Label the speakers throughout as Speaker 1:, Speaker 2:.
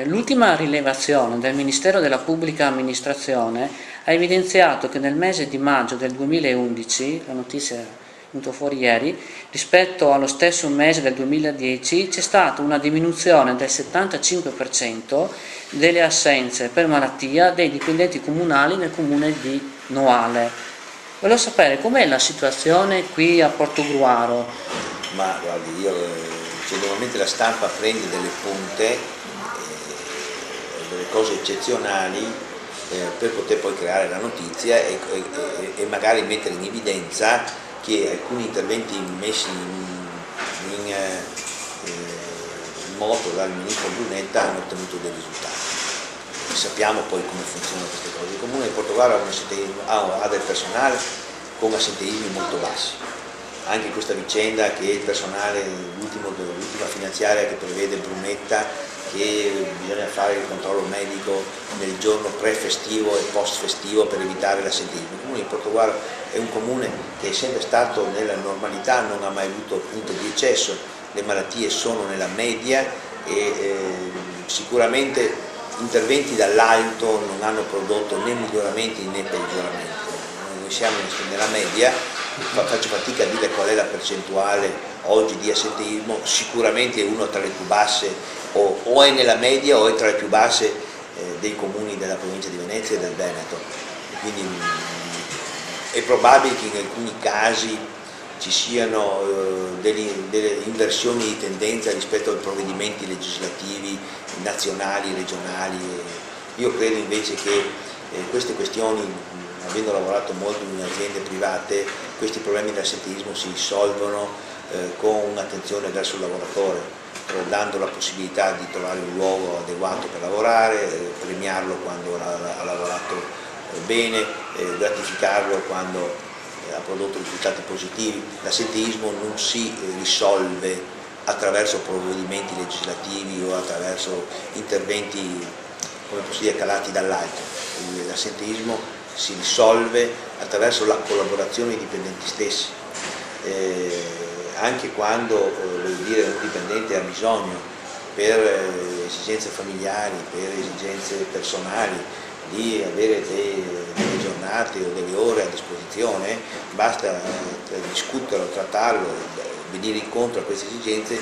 Speaker 1: L'ultima rilevazione del Ministero della Pubblica Amministrazione ha evidenziato che nel mese di maggio del 2011, la notizia è venuta fuori ieri, rispetto allo stesso mese del 2010 c'è stata una diminuzione del 75% delle assenze per malattia dei dipendenti comunali nel comune di Noale. Volevo sapere com'è la situazione qui a Portogruaro.
Speaker 2: Ma guardi, normalmente la stampa prende delle punte, delle cose eccezionali per poter poi creare la notizia e magari mettere in evidenza che alcuni interventi messi in moto dal ministro Brunetta hanno ottenuto dei risultati. Sappiamo poi come funzionano queste cose. Il Comune di Portogruaro ha del personale con assenteismi molto bassi. Anche questa vicenda che il personale, l'ultima finanziaria che prevede Brunetta, che bisogna fare il controllo medico nel giorno pre-festivo e post-festivo per evitare l'assenteismo. Il Comune di Portogruaro è un comune che è sempre stato nella normalità, non ha mai avuto punto di eccesso, le malattie sono nella media e sicuramente interventi dall'alto non hanno prodotto né miglioramenti né peggioramenti. Noi siamo nella media, faccio fatica a dire qual è la percentuale oggi di assenteismo, sicuramente è uno tra le più basse o è nella media o è tra le più basse dei comuni della provincia di Venezia e del Veneto. Quindi è probabile che in alcuni casi ci siano delle inversioni di tendenza rispetto ai provvedimenti legislativi nazionali, regionali. Io credo invece che queste questioni, avendo lavorato molto in aziende private, questi problemi di assenteismo si risolvono con un'attenzione verso il lavoratore, dando la possibilità di trovare un luogo adeguato per lavorare, premiarlo quando ha lavorato bene, gratificarlo quando ha prodotto risultati positivi. L'assenteismo non si risolve attraverso provvedimenti legislativi o attraverso interventi, come posso dire, calati dall'alto. L'assenteismo si risolve attraverso la collaborazione dei dipendenti stessi, anche quando un dipendente ha bisogno per esigenze familiari, per esigenze personali, di avere delle giornate o delle ore a disposizione, basta discuterlo, trattarlo, venire incontro a queste esigenze e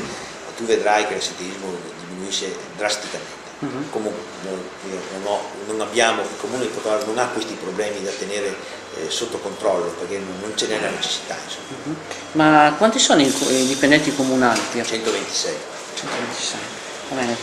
Speaker 2: tu vedrai che l'assenteismo diminuisce drasticamente. Comunque il Comune di Portogruaro non ha questi problemi da tenere sotto controllo perché non ce n'è la necessità.
Speaker 1: Ma quanti sono i dipendenti comunali?
Speaker 2: 126.
Speaker 1: 126. Va bene.